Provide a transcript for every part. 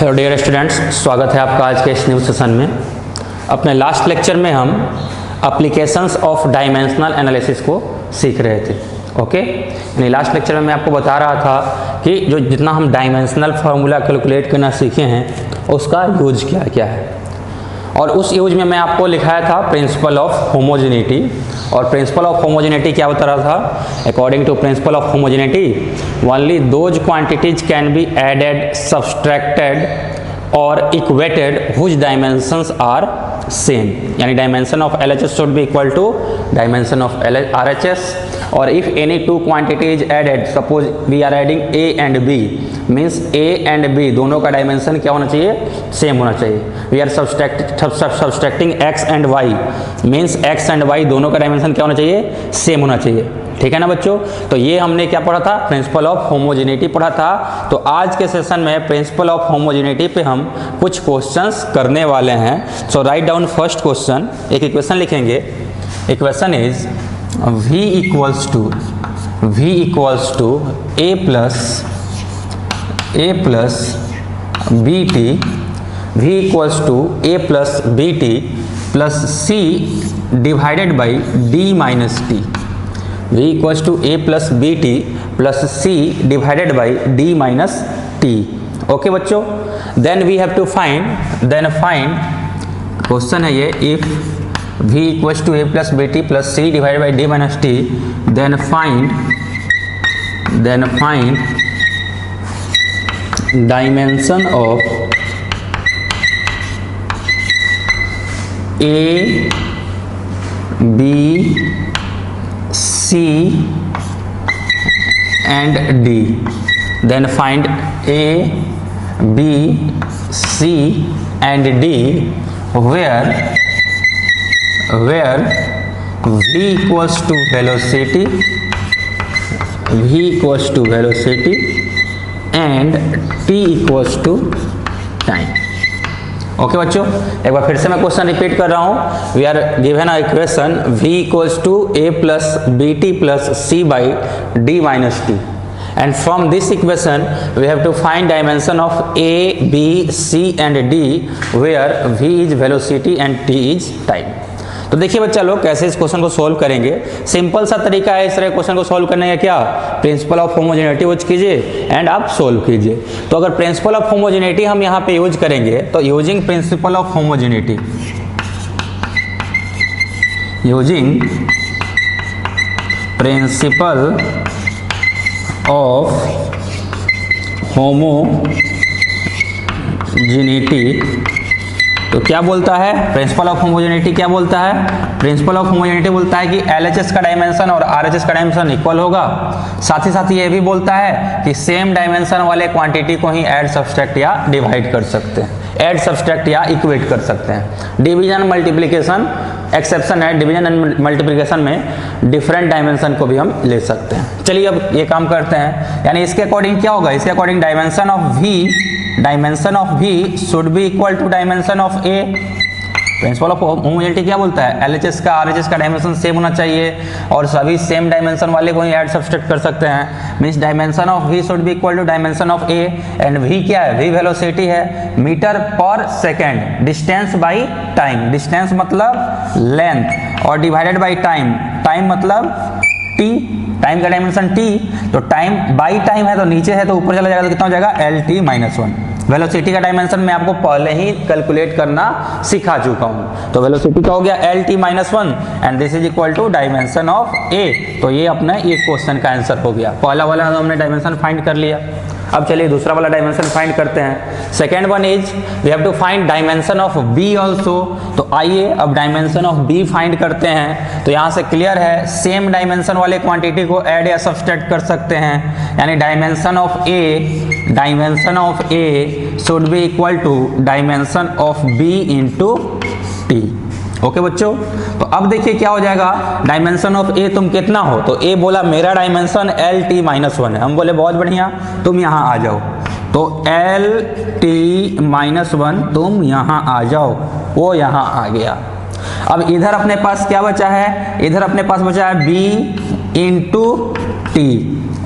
Hello dear students, स्वागत है आपका आज के इस न्यू सेशन में। अपने लास्ट लेक्चर में हम एप्लीकेशंस ऑफ डायमेंशनल एनालिसिस को सीख रहे थे। ओके, यानी लास्ट लेक्चर में मैं आपको बता रहा था कि जो जितना हम डायमेंशनल फार्मूला कैलकुलेट करना सीखे हैं उसका यूज क्या क्या है, और उस यूज में मैं आपको लिखाया था प्रिंसिपल ऑफ होमोजेनिटी। और प्रिंसिपल ऑफ होमोजेनिटी क्या बता रहा था? According to principle of homogeneity only those quantities can be added, subtracted और equated whose dimensions are same, यानी dimension of LHS should be equal to dimension of RHS। और if any two quantities added, suppose we are adding A and B, means A and B दोनों का dimension क्या होना चाहिए? Same होना चाहिए। We are subtracting X and Y, means X and Y दोनों का डायमेंशन क्या होना चाहिए? सेम होना चाहिए। ठीक है ना बच्चों? तो ये हमने क्या पढ़ा था? प्रिंसिपल ऑफ होमोजेनिटी पढ़ा था। तो आज के सेशन में प्रिंसिपल ऑफ होमोजेनिटी पे हम कुछ क्वेश्चंस करने वाले हैं। सो राइट डाउन फर्स्ट क्वेश्चन। एक इक्वेशन लिखेंगे। Equation is V equals to A plus BT, V equals to A plus BT plus C divided by D minus T, V equals to A plus BT plus C divided by D minus T। Okay बच्चों, then we have to find question है ये, if V equals to A plus BT plus C divided by D minus T, then find dimension of A, B, C and D, then find A, B, C and D where V equals to velocity and T equals to time। Okay बच्चों, एक बार फिर से मैं question repeat कर रहा हूँ। We are given a equation V equals to A plus BT plus C by D minus T, and from this equation we have to find dimension of A, B, C and D where V is velocity and T is time। तो देखिए बच्चा लोग कैसे इस question को solve करेंगे। Simple सा तरीका है इस तरह क्वेश्चन को सोल्व करने का। क्या? प्रिंसिपल ऑफ होमोजेनिटी यूज कीजिए एंड आप सोल्व कीजिए। तो अगर प्रिंसिपल ऑफ होमोजेनिटी हम यहाँ पे यूज करेंगे तो using principle of homogeneity, using principle of homogeneity, तो क्या बोलता है प्रिंसिपल ऑफ होमोजेनिटी? क्या बोलता है? प्रिंसिपल ऑफ होमोजेनिटी बोलता है कि LHS का डायमेंशन और RHS का डायमेंशन इक्वल होगा। साथ ही साथ ये भी बोलता है कि सेम डायमेंशन वाले क्वांटिटी को ही ऐड, सब्सट्रैक्ट या डिवाइड कर सकते हैं, ऐड, सब्सट्रैक्ट या इक्वेट कर सकते हैं। डिवीजन मल्टीप्लिकेशन एक्सेप्शन है, डिवीजन एंड मल्टीप्लिकेशन में डिफरेंट डायमेंशन को भी हम ले सकते हैं। चलिए अब ये काम करते हैं, यानी इसके अकॉर्डिंग क्या होगा? इसके according dimension of V should be equal to dimension of A। Principle of homogeneity क्या बोलता है? LHS का RHS का डायमेंशन सेम होना चाहिए और सभी सेम डायमेंशन वाले को ही ऐड, सब्सट्रैक्ट कर सकते हैं। Means dimension of V should be equal to dimension of A, and V क्या है? V वेलोसिटी है, metre per second, distance by time, distance मतलब लेंथ, और डिवाइडेड बाई टाइम, टाइम मतलब T, टाइम का डायमेंशन T, तो time by time है तो नीचे है तो ऊपर चला जाएगा तो कितना हो जाएगा? LT-1। वेलोसिटी का डायमेंसन मैं आपको पहले ही कैलकुलेट करना सिखा चुका हूं। तो वेलोसिटी का हो गया LT-1 and this is equal to dimension of A। तो ये अपना ये क्वेश्चन का आंसर हो गया। पहला वाला हमने डायमेंशन फाइंड कर लिया। अब चलिए दूसरा वाला डायमेंशन फाइंड करते हैं। Second one is we have to find dimension of B also. तो आइए अब डायमेंशन ऑफ B फाइंड करते हैं। तो यहाँ से क्लियर है सेम डायमेंशन वाले क्वांटिटी को ऐड या सब्सट्रैक्ट कर सकते हैं, यानी dimension of A should be equal to dimension of B into T। Okay बच्चों, तो अब देखिए क्या हो जाएगा। डायमेंशन ऑफ A तुम कितना हो? तो A बोला मेरा डायमेंशन LT-1 है। हम बोले बहुत बढ़िया, तुम यहाँ आ जाओ। तो LT-1 तुम यहाँ आ जाओ, वो यहाँ आ गया। अब इधर अपने पास क्या बचा है? इधर अपने पास बचा है B इंटू T।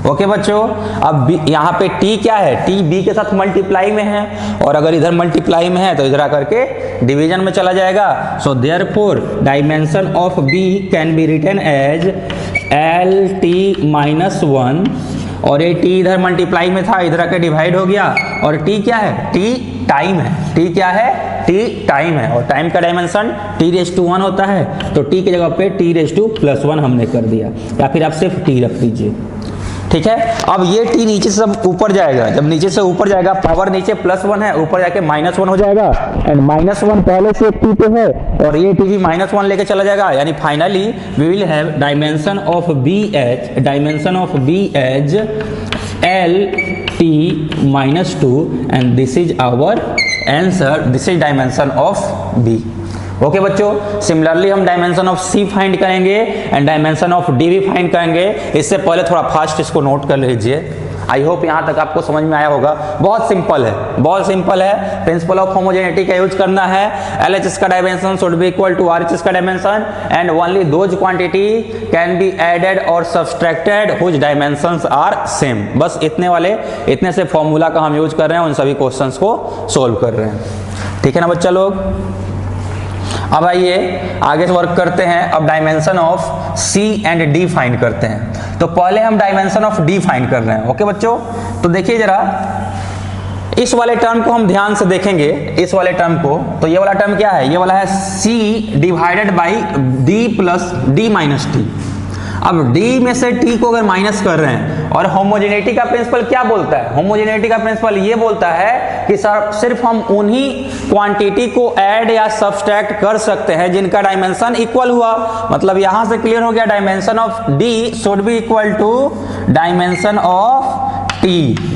ओके बच्चों, अब यहाँ पे t क्या है, t b के साथ मल्टीप्लाई में है, और अगर इधर मल्टीप्लाई में है तो इधर आकर के डिवीजन में चला जाएगा। So therefore dimension of b can be written as LT-1, और ये t इधर मल्टीप्लाई में था, इधर आकर डिवाइड हो गया, और t क्या है, t टाइम है, t क्या है, t टाइम है, और टाइम का डायमेंशन t⁻1 होता है, तो t की जगह पे t⁻1 हमने कर दिया, या फिर आप सिर्फ t रख दीजिए। ठीक है, अब ये t नीचे से सब ऊपर जाएगा, जब नीचे से ऊपर जाएगा पावर नीचे +1 है, ऊपर जाके -1 हो जाएगा, एंड -1 पहले से t पे है, और ये t भी -1 लेके चला जाएगा, यानी finally we will have dimension of b as LT-2, and this is our answer, this is dimension of b। Okay बच्चों, सिमिलरली हम डायमेंशन ऑफ c फाइंड करेंगे एंड डायमेंशन ऑफ d भी फाइंड करेंगे। इससे पहले थोड़ा फास्ट इसको note कर लीजिए। आई होप यहाँ तक आपको समझ में आया होगा। बहुत सिंपल है, बहुत सिंपल है। प्रिंसिपल ऑफ होमोजेनिटी का यूज करना है। LHS का dimension should be equal to RHS का dimension, and only those quantity can be added और subtracted whose dimensions are same. बस इतने से फॉर्मूला का हम यूज कर रहे हैं, उन सभी क्वेश्चंस को सोल्व कर रहे हैं। ठीक है ना बच्चा लोग। अब आइए आगे वर्क करते हैं। अब dimension of C and D find करते हैं। तो पहले हम डायमेंशन ऑफ D फाइंड कर रहे हैं। ओके बच्चों, तो देखिए जरा इस वाले टर्म को हम ध्यान से देखेंगे, इस वाले टर्म को। तो ये वाला टर्म क्या है, ये वाला है C divided by D plus D minus T। अब D में से T को अगर माइनस कर रहे हैं, और होमोजेनिटी का प्रिंसिपल क्या बोलता है, होमोजेनिटी का प्रिंसिपल ये बोलता है कि सिर्फ हम उन्हीं क्वांटिटी को ऐड या सब्सट्रैक्ट कर सकते हैं जिनका डायमेंशन इक्वल हुआ। मतलब यहां से क्लियर हो गया, dimension of D should be equal to dimension of T।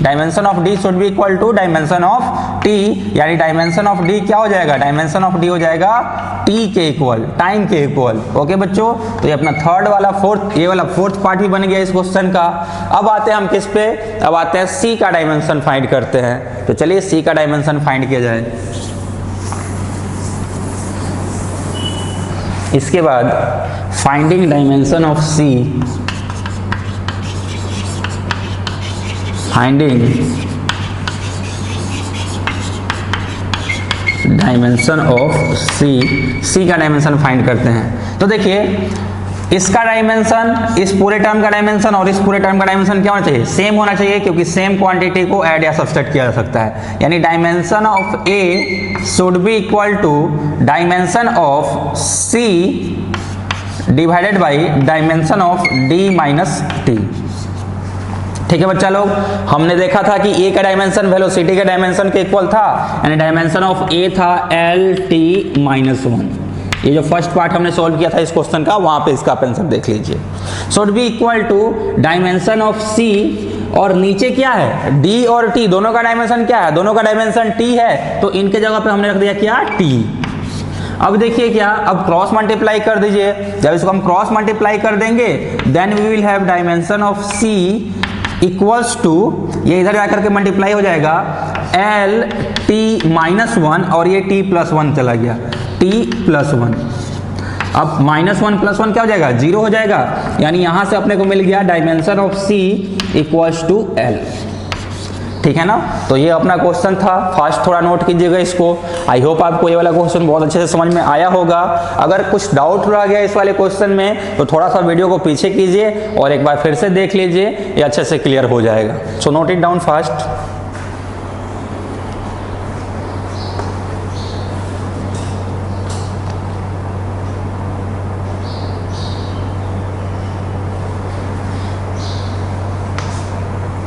Dimension of D should be equal to dimension of T, यानी डायमेंशन ऑफ D क्या हो जाएगा, डायमेंशन ऑफ D हो जाएगा T के इक्वल, टाइम के इक्वल। ओके बच्चों, तो ये अपना थर्ड वाला ये वाला फोर्थ पार्ट भी बन गया इस क्वेश्चन का। अब आते हैं हम किस पे, अब आते हैं C का डायमेंशन फाइंड करते हैं। तो चलिए C का डायमेंशन फाइंड किया जाए। इसके बाद finding dimension of C, finding dimension of C का डायमेंशन फाइंड करते हैं। तो देखिए इसका डायमेंशन, इस पूरे टर्म का डायमेंशन और इस पूरे टर्म का डायमेंशन क्या होना चाहिए, सेम होना चाहिए, क्योंकि सेम क्वांटिटी को ऐड या सब्सट्रैक्ट किया जा सकता है। यानी dimension of A should be equal to dimension of C divided by dimension of D minus T। ठीक है बच्चा लोग, हमने देखा था कि A का डायमेंशन वेलोसिटी के डायमेंशन के इक्वल था, यानी डायमेंशन ऑफ A था LT-1। ये जो फर्स्ट पार्ट हमने सॉल्व किया था इस क्वेश्चन का, वहां पे इसका आंसर देख लीजिए। Should be equal to dimension of C, और नीचे क्या है, D और T दोनों का डायमेंशन क्या है, दोनों का डायमेंशन T है, तो इनके जगह पे हमने रख दिया क्या, T। अब देखिए क्या, अब क्रॉस मल्टीप्लाई कर दीजिए। जब इसको हम क्रॉस मल्टीप्लाई कर देंगे, then we will have dimension of C equals to, ये इधर जाकर के मल्टीप्लाई हो जाएगा LT-1, और ये T+1 चला गया, T+1। अब -1 + 1 क्या हो जाएगा, 0 हो जाएगा, यानी यहां से अपने को मिल गया dimension of C equals to L। ठीक है ना। तो ये अपना क्वेश्चन था, फास्ट थोड़ा नोट कीजिएगा इसको। आई होप आपको ये वाला क्वेश्चन बहुत अच्छे से समझ में आया होगा। अगर कुछ डाउट रह गया इस वाले क्वेश्चन में, तो थोड़ा सा वीडियो को पीछे कीजिए और एक बार फिर से देख लीजिए, ये अच्छे से क्लियर हो जाएगा। So note it down fast.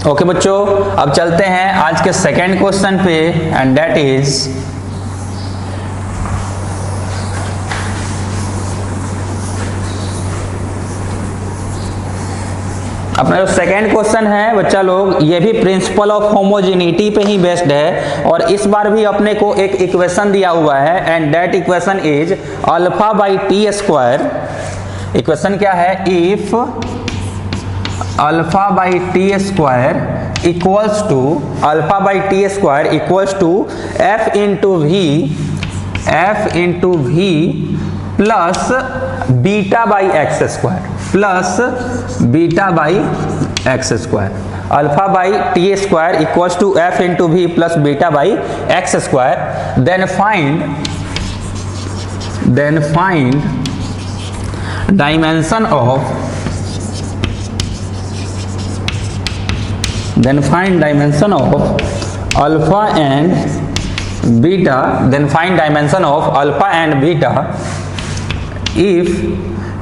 Okay बच्चों, अब चलते हैं आज के सेकेंड क्वेश्चन पे, एंड दैट इज अपना जो सेकेंड क्वेश्चन है बच्चा लोग, ये भी प्रिंसिपल ऑफ होमोजेनिटी पे ही बेस्ड है, और इस बार भी अपने को एक इक्वेशन दिया हुआ है, and that equation is α/t²। Equation क्या है, if α/t² equals to f into v plus β/x² plus β/x²। X square, alpha by T square equals to F into V plus beta by X square, then find dimension of alpha and beta, then find dimension of alpha and beta if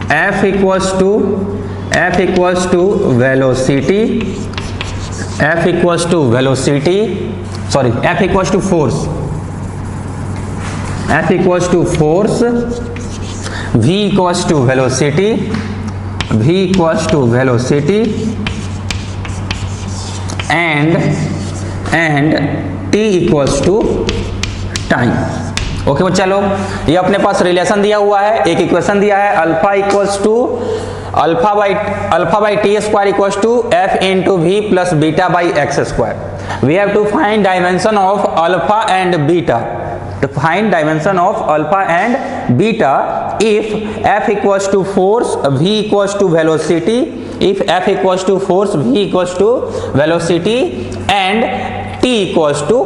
f equals to velocity, f equals to force, v equals to velocity and t equals to time. Okay बच्चा लोग, ये अपने पास relation दिया हुआ है, एक equation दिया है alpha equals to alpha by T square equals to F into V plus beta by X square. We have to find dimension of alpha and beta, if f equals to force, v equals to velocity, and t equals to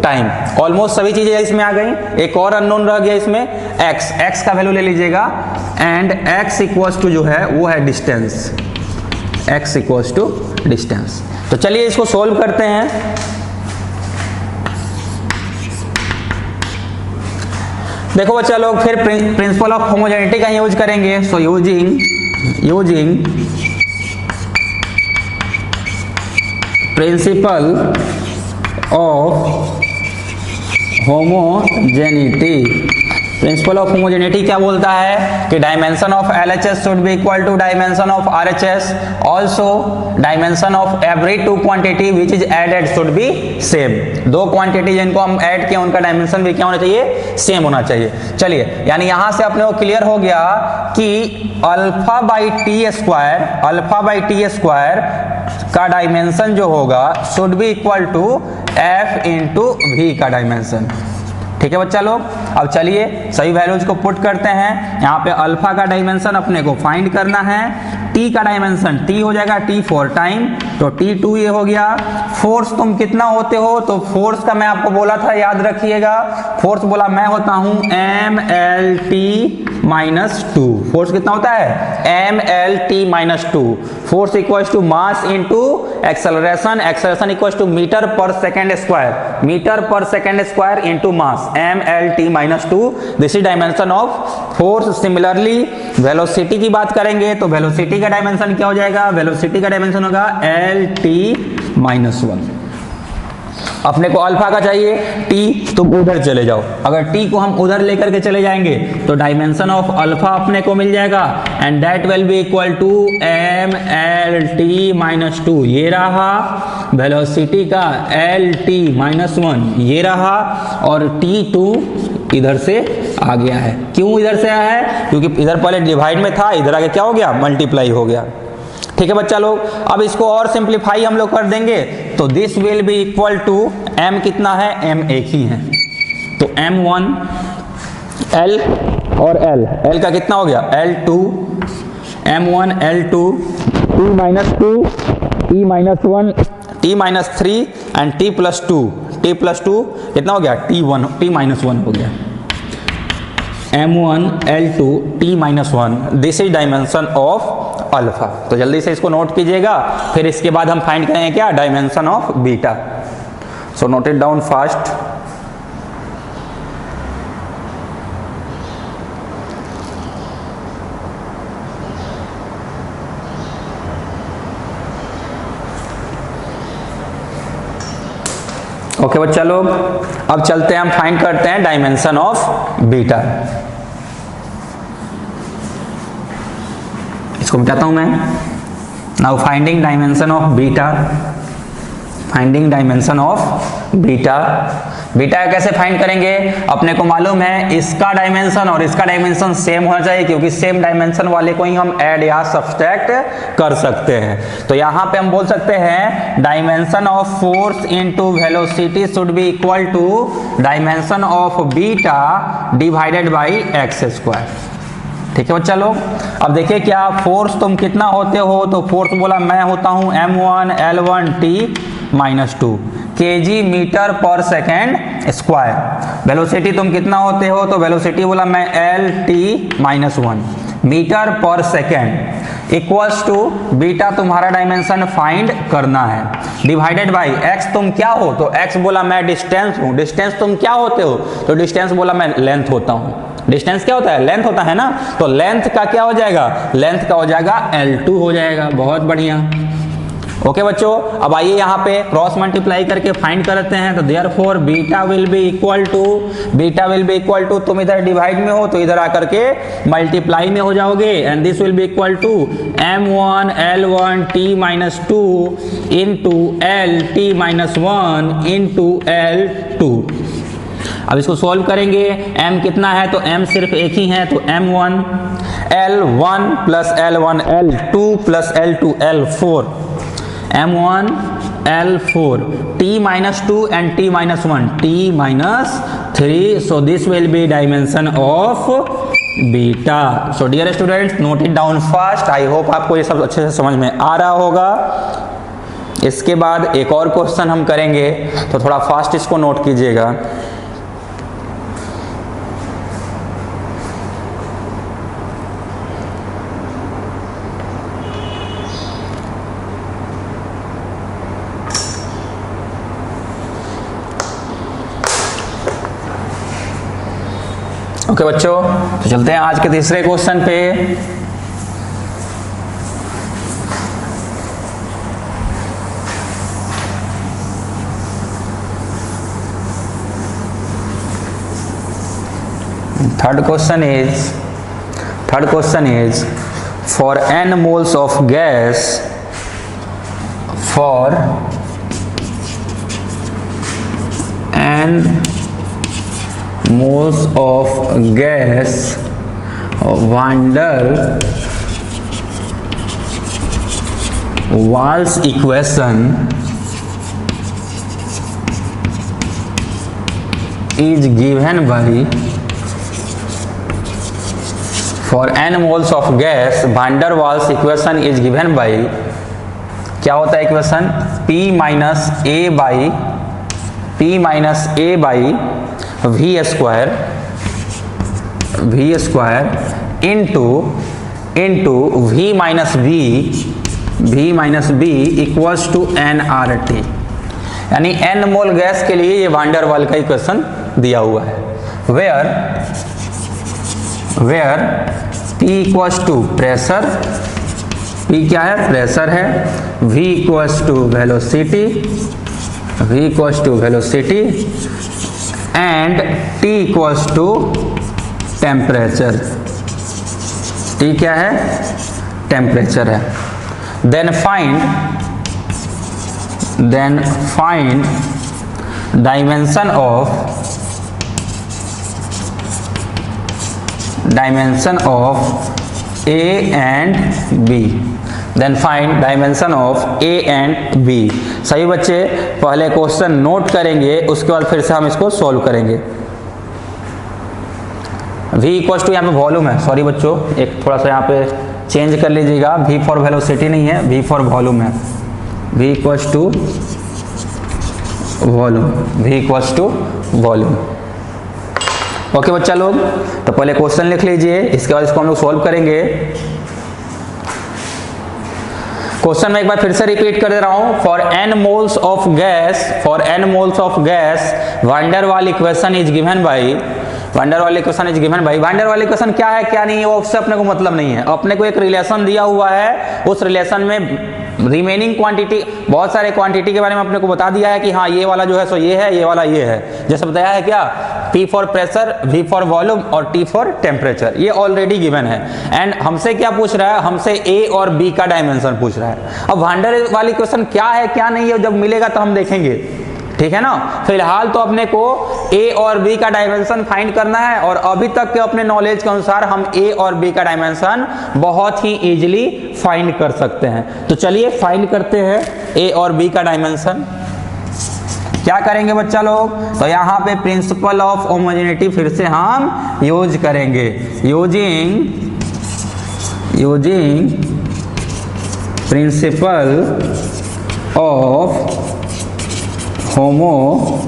time. Almost सभी चीजें इसमें आ गई, एक और unknown रह गया इसमें x का वैल्यू ले लीजिएगा, एंड x इक्वल्स टू जो है वो है डिस्टेंस, तो चलिए इसको सोल्व करते हैं। देखो बच्चा लोग, फिर प्रिंसिपल ऑफ होमोजेनिटी का यूज करेंगे। So using principle of homogeneity क्या बोलता है कि dimension of LHS should be equal to dimension of RHS, also dimension of every two quantity which is added should be same. दो quantity जिनको हम add किए उनका डायमेंशन भी क्या होना चाहिए, सेम होना चाहिए। चलिए, यानी यहां से अपने को क्लियर हो गया कि अल्फा बाई टी स्क्वायर का डायमेंशन जो होगा should be equal to F into V का डायमेंशन। ठीक है बच्चा लोग, अब चलिए सभी वैल्यूज को पुट करते हैं। यहाँ पे अल्फा का डायमेंशन अपने को फाइंड करना है, टी का डायमेंशन टी हो जाएगा, टी फॉर टाइम, तो T2 ये हो गया। फोर्स तुम कितना होते हो, तो फोर्स का मैं आपको बोला था, याद रखिएगा, फोर्स बोला मैं होता हूं MLT-2। फोर्स कितना होता है, MLT-2। Force equals to mass into acceleration equals to metre per second square into mass, MLT-2। This is dimension of force. Similarly velocity की बात करेंगे तो वेलोसिटी का डायमेंशन क्या हो जाएगा, वेलोसिटी का डायमेंशन होगा LT-1। अपने को अल्फा का चाहिए, टी तुम उधर चले जाओ, अगर टी को हम उधर लेकर के चले जाएंगे तो डायमेंशन ऑफ अल्फा अपने को मिल जाएगा, and that will be equal to MLT-2। ये रहा वेलोसिटी का LT-1, ये रहा, और T2 इधर से आ गया है। क्यों इधर से आया है, क्योंकि इधर पहले डिवाइड में था, इधर आगे क्या हो गया, मल्टीप्लाई हो गया। ठीक है बच्चा लोग, अब इसको और सिंप्लीफाई हम लोग कर देंगे, तो this will be equal to m कितना है, m एक ही है, तो m1 l और l का कितना हो गया, L2, m1 L2, t-2, t-1, t-3 and t+2 कितना हो गया, t1 t-1 हो गया, m1 L2 t-1। This is dimension of alpha. तो जल्दी से इसको नोट कीजिएगा, फिर इसके बाद हम फाइंड करेंगे क्या, dimension of beta. So note it down fast. Okay बच्चा लोग, अब चलते हैं, हम फाइंड करते हैं डायमेंशन ऑफ बीटा। इसको मिटाता हूं मैं। Now finding dimension of beta. Beta कैसे फाइंड करेंगे, अपने को मालूम है इसका डायमेंशन और इसका डायमेंशन सेम होना चाहिए, क्योंकि सेम डायमेंशन वाले को ही हम ऐड या सब्सट्रैक्ट कर सकते हैं। तो यहां पे हम बोल सकते हैं dimension of force into velocity should be equal to dimension of beta divided by X square. ठीक है बच्चा लोग। अब देखिए क्या फोर्स तुम कितना होते हो, तो फोर्स बोला मैं होता हूं m1 L1 T-2 kg metre per second square. Velocity तुम कितना होते हो, तो वेलोसिटी बोला मैं L-T-1 metre per second equals to beta तुम्हारा डायमेंशन फाइंड करना है, डिवाइडेड बाय x तुम क्या हो, तो x बोला मैं डिस्टेंस हूं। डिस्टेंस तुम क्या होते हो, तो डिस्टेंस बोला मैं लेंथ होता हूं। डिस्टेंस क्या होता है, लेंथ होता है ना, तो लेंथ का क्या हो जाएगा, लेंथ का हो जाएगा L2 हो जाएगा। बहुत बढ़िया। ओके बच्चों, अब आइए यहाँ पे क्रॉस मल्टीप्लाई करके फाइंड करते हैं। तो therefore beta will be equal to तुम इधर डिवाइड में हो तो इधर आकर के मल्टीप्लाई में हो जाओगे, and this will be equal to m1 L1 T-2 into L-T-1 into L2। अब इसको सॉल्व करेंगे। m कितना है, तो m सिर्फ एक ही है, तो m1 L1 plus L1 L2 plus L2 L4 m1 L4 T-2 and T-1 T-3, so this will be dimension of beta. So dear students, note it down fast. I hope आपको ये सब अच्छे से समझ में आ रहा होगा। इसके बाद एक और क्वेश्चन हम करेंगे, तो थोड़ा फास्ट इसको नोट कीजिएगा। ओके बच्चों, तो चलते हैं आज के तीसरे क्वेश्चन पे। Third question is for n moles of gas, for n moles of gas, van der Waals equation is given by, for n moles of gas van der Waals equation is given by, क्या होता है equation, P minus A by V square into V minus B equals to nRT। यानी n mole gas के लिए ये van der वाल का equation दिया हुआ है, where P equals to pressure, P क्या है, प्रेशर है, V equals to velocity and T equals to temperature. T क्या है, टेम्परेचर है। Then find dimension of A and B। Then find dimension of A and B। सही बच्चे, पहले question note करेंगे, उसके बाद फिर से हम इसको सॉल्व करेंगे। V इक्वल टू, यहाँ पे वॉल्यूम है, सॉरी बच्चों, एक थोड़ा सा यहाँ पे चेंज कर लीजिएगा, V फॉर वेलोसिटी नहीं है, V फॉर वॉल्यूम है। V equal to volume. Okay बच्चा लोग, तो पहले क्वेश्चन लिख लीजिए, इसके बाद इसको हम लोग सॉल्व करेंगे। क्वेश्चन में एक बार फिर से रिपीट कर दे रहा हूं, for n moles of gas van der Waals equation is given by, van der वाल इक्वेशन क्या है क्या नहीं है वो उससे अपने को मतलब नहीं है। अपने को एक रिलेशन दिया हुआ है, उस रिलेशन में रिमेनिंग क्वांटिटी, बहुत सारे क्वांटिटी के बारे में अपने को बता दिया है कि हाँ ये वाला जो है सो ये है, ये वाला ये है। जैसे बताया है क्या, P for pressure, V for volume और T फॉर टेम्परेचर, ये ऑलरेडी गिवन है। एंड हमसे क्या पूछ रहा है, हमसे A और B का डायमेंशन पूछ रहा है। अब वान डेर वाल इक्वेशन क्या है क्या नहीं है, जब मिलेगा तो हम देखेंगे, ठीक है ना। फिलहाल तो अपने को A और B का डायमेंशन फाइंड करना है, और अभी तक के अपने नॉलेज के अनुसार हम A और B का डायमेंशन बहुत ही इजीली फाइंड कर सकते हैं। तो चलिए फाइंड करते हैं A और B का डायमेंशन। क्या करेंगे बच्चा लोग, तो यहाँ पे प्रिंसिपल ऑफ होमोजेनिटी फिर से हम यूज करेंगे, using using principle of homogeneity.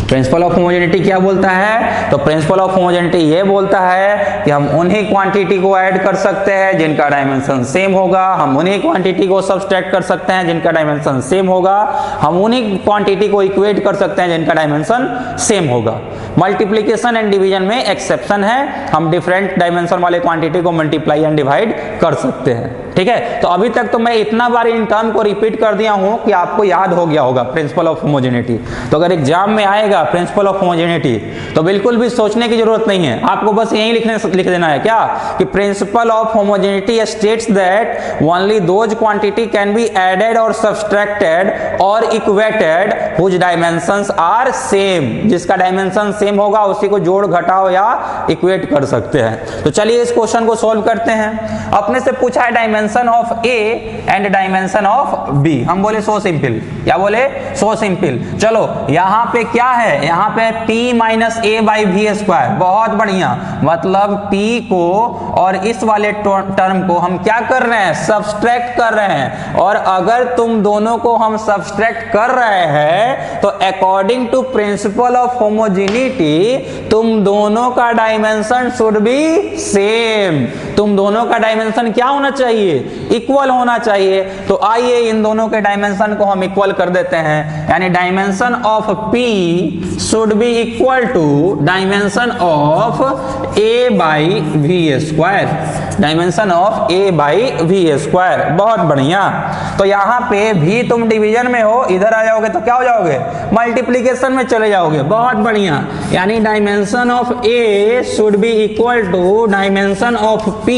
Principal of homogeneity क्या बोलता है? तो प्रिंसिपल ऑफ होमोजेनिटी ये बोलता है कि हम उन्हीं क्वांटिटी को ऐड कर सकते हैं जिनका डायमेंशन सेम होगा, हम उन्हीं क्वांटिटी को सब्सट्रैक्ट कर सकते हैं जिनका डायमेंशन सेम होगा, हम उन्हीं क्वांटिटी को इक्वेट कर सकते हैं जिनका डायमेंशन सेम होगा। मल्टीप्लीकेशन एंड डिवीजन में एक्सेप्शन है, हम डिफरेंट डायमेंशन वाले क्वांटिटी को मल्टीप्लाई एंड डिवाइड कर सकते हैं। ठीक है, तो अभी तक तो मैं इतना बार इन टर्म को रिपीट कर दिया हूं कि आपको याद हो गया होगा प्रिंसिपल ऑफ होमोजेनिटी। तो अगर एग्जाम में आएगा प्रिंसिपल ऑफ होमोजेनिटी तो बिल्कुल भी सोचने की जरूरत नहीं है, आपको बस यही लिख देना है क्या कि principle of homogeneity states that only those quantity can be added और सब्सट्रैक्टेड और equated whose dimensions are same. जिसका डायमेंशन सेम होगा उसी को जोड़ घटाओ या इक्वेट कर सकते हैं। तो चलिए इस क्वेश्चन को सॉल्व करते हैं। अपने से पूछा है dimension of A and dimension of B. हम बोले सो सिंपल, क्या बोले? So simple. चलो यहां पे क्या है? यहां पे p minus A by V square. बहुत बढ़िया, मतलब p को और इस वाले टर्म को हम क्या कर रहे हैं? सब्सट्रैक्ट कर रहे हैं। और अगर तुम दोनों को हम सब्सट्रैक्ट कर रहे हैं तो according to principle of homogeneity तुम दोनों का डायमेंशन शुड बी सेम। तुम दोनों का डायमेंशन क्या होना चाहिए? इक्वल होना चाहिए। तो आइए इन दोनों के डायमेंशन को हम इक्वल कर देते हैं, यानी dimension of p should be equal to dimension of a by V square. Dimension of a by V square. बहुत बढ़िया। तो यहां पे भी तुम डिवीजन में हो, इधर आ जाओगे तो क्या हो जाओगे? मल्टीप्लीकेशन में चले जाओगे। बहुत बढ़िया, यानी dimension of a should be equal to dimension of p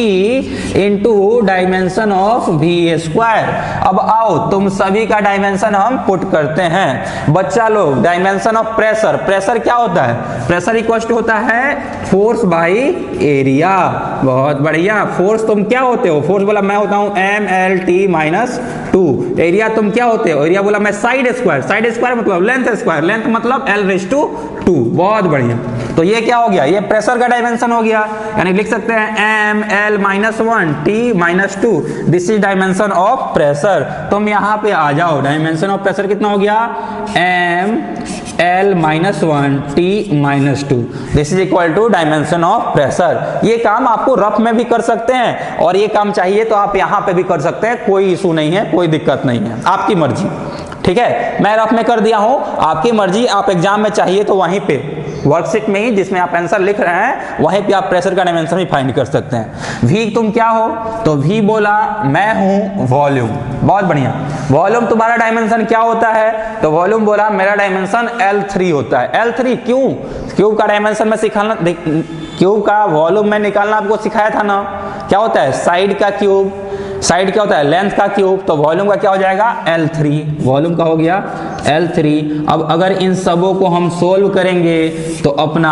into dimension of V square. अब आओ तुम सभी का डायमेंशन हम पुट करते हैं। बच्चा लोग, डायमेंशन ऑफ प्रेशर, प्रेशर क्या होता है? प्रेशर इक्वल टू होता है फोर्स बाई एरिया। बहुत बढ़िया। फोर्स तुम क्या होते हो? फोर्स बोला मैं होता हूं mlt माइनस 2। एरिया तुम क्या होते हो? एरिया बोला मैं साइड स्क्वायर। साइड स्क्वायर मतलब लेंथ स्क्वायर, लेंथ मतलब l/2। बहुत बढ़िया। तो ये क्या हो गया? ये प्रेशर का डायमेंशन हो गया, यानी लिख सकते हैं ml minus 1 t minus 2। This is dimension of pressure. तुम यहां पे आ जाओ, डायमेंशन ऑफ प्रेशर कितना हो गया? ml minus 1 t minus 2। This is equal to dimension of pressure. ये काम आपको रफ में भी कर सकते हैं और ये काम चाहिए तो आप यहां पे भी कर सकते हैं, कोई इशू नहीं है, कोई दिक्कत नहीं है, आपकी मर्जी। ठीक है, मैं रफ में कर दिया हूं, आपकी मर्जी। आप एग्जाम में चाहिए तो वहीं पे वर्कशीट में ही जिसमें आप आंसर लिख रहे हैं वहीं पे आप प्रेशर का डायमेंशन भी फाइंड कर सकते हैं। V तुम क्या हो? तो V बोला मैं हूं वॉल्यूम। बहुत बढ़िया। वॉल्यूम तुम्हारा डायमेंशन क्या होता है? तो वॉल्यूम बोला मेरा डायमेंशन L3 होता है। L3 क्यों? क्यूब का डायमेंशन में सिखाना, क्यूब का वॉल्यूम में निकालना आपको सिखाया था ना। क्या होता है? साइड का क्यूब। साइड क्या होता है? लेंथ का क्यूब। तो वॉल्यूम का क्या हो जाएगा? L3। वॉल्यूम का हो गया L3। अब अगर इन सबों को हम सोल्व करेंगे तो अपना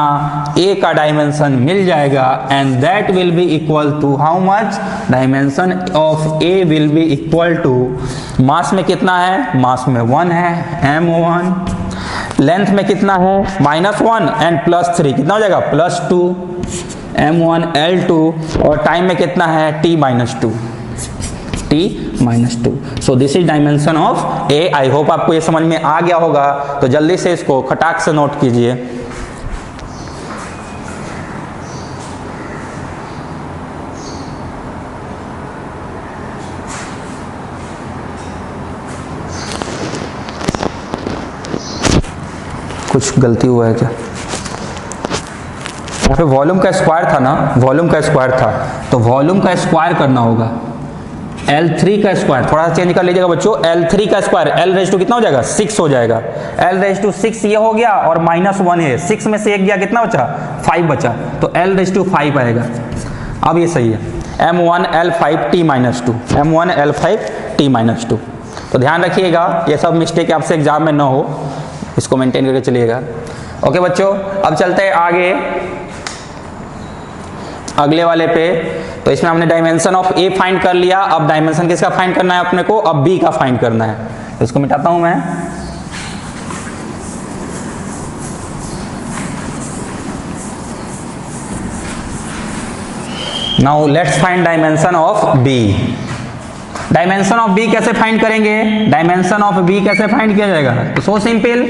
A का डायमेंशन मिल जाएगा and that will be equal to how much? Dimension of A will be equal to, mass में कितना है? मास में 1 है, m1। लेंथ में कितना है? -1 एंड +3 कितना हो जाएगा? +2 m1 L2। और टाइम में कितना है? t-2। t-2। So this is dimension of A। I hope आपको ये समझ में आ गया होगा। तो जल्दी से इसको खटाक से नोट कीजिए। कुछ गलती हुआ है क्या? यहाँ पे वॉल्यूम का स्क्वायर था ना, वॉल्यूम का स्क्वायर था, तो वॉल्यूम का स्क्वायर करना होगा। L3 का स्क्वायर थोड़ा सा चेंज कर लीजिएगा बच्चों। L3 का स्क्वायर L कितना हो जाएगा? 6 हो जाएगा। L6 ये हो गया और -1 है, 6 में से 1 गया, कितना बचा? 5 बचा, तो L5 आएगा। अब ये सही है। m1 L5 t-2, m1 L5 t-2। तो ध्यान रखिएगा ये सब मिस्टेक आपसे एग्जाम में ना हो, इसको मेंटेन करके चलिएगा। ओके बच्चों, अब चलते हैं आगे अगले वाले पे। तो इसमें हमने डायमेंशन ऑफ A फाइंड कर लिया। अब डायमेंशन किसका फाइंड करना है अपने को? अब B का फाइंड करना है। तो इसको मिटाता हूं मैं। Now let's find dimension of B. Dimension of B कैसे फाइंड करेंगे? डायमेंशन ऑफ बी कैसे फाइंड किया जाएगा? तो सो सिंपल,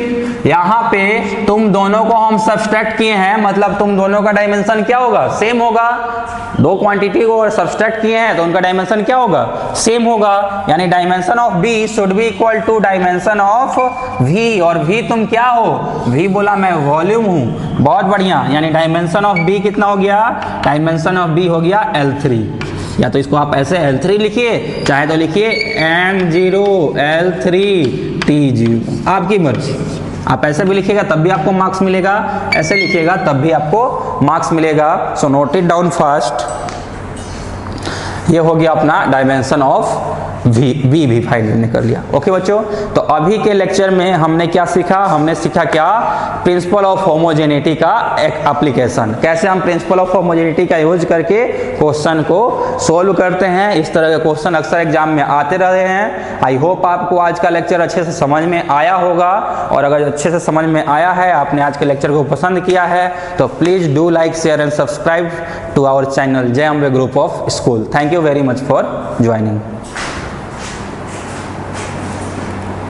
यहाँ पे तुम दोनों को हम सब्सट्रैक्ट किए हैं, मतलब तुम दोनों का डायमेंशन क्या होगा? सेम होगा। दो क्वांटिटी को और सब्सट्रैक्ट किए हैं तो उनका डायमेंशन क्या होगा? सेम होगा। यानी dimension of B should be equal to dimension of V. और वी तुम क्या हो? वी बोला मैं वॉल्यूम हूं। बहुत बढ़िया। यानी डायमेंशन ऑफ बी कितना हो गया? डायमेंशन ऑफ बी हो गया L3। या तो इसको आप ऐसे L3 लिखिए, चाहे तो लिखिए M0 L3 T0, आपकी मर्जी। आप ऐसे भी लिखिएगा तब भी आपको मार्क्स मिलेगा, ऐसे लिखिएगा तब भी आपको मार्क्स मिलेगा। सो नोट इट डाउन फास्ट। ये हो गया अपना डायमेंशन ऑफ वी भी फाइंड कर लिया। ओके बच्चों, तो अभी के लेक्चर में हमने क्या सीखा? हमने सीखा क्या? प्रिंसिपल ऑफ होमोजेनिटी का एक एप्लीकेशन, कैसे हम प्रिंसिपल ऑफ होमोजेनिटी का यूज करके क्वेश्चन को सोल्व करते हैं। इस तरह के क्वेश्चन अक्सर एग्जाम में आते रहे हैं। आई होप आपको आज का लेक्चर अच्छे से समझ में आया होगा, और अगर अच्छे से समझ में आया है, आपने आज के लेक्चर को पसंद किया है, तो please do like, share and subscribe to our channel Jai Ambe group of school. Thank you very much for joining.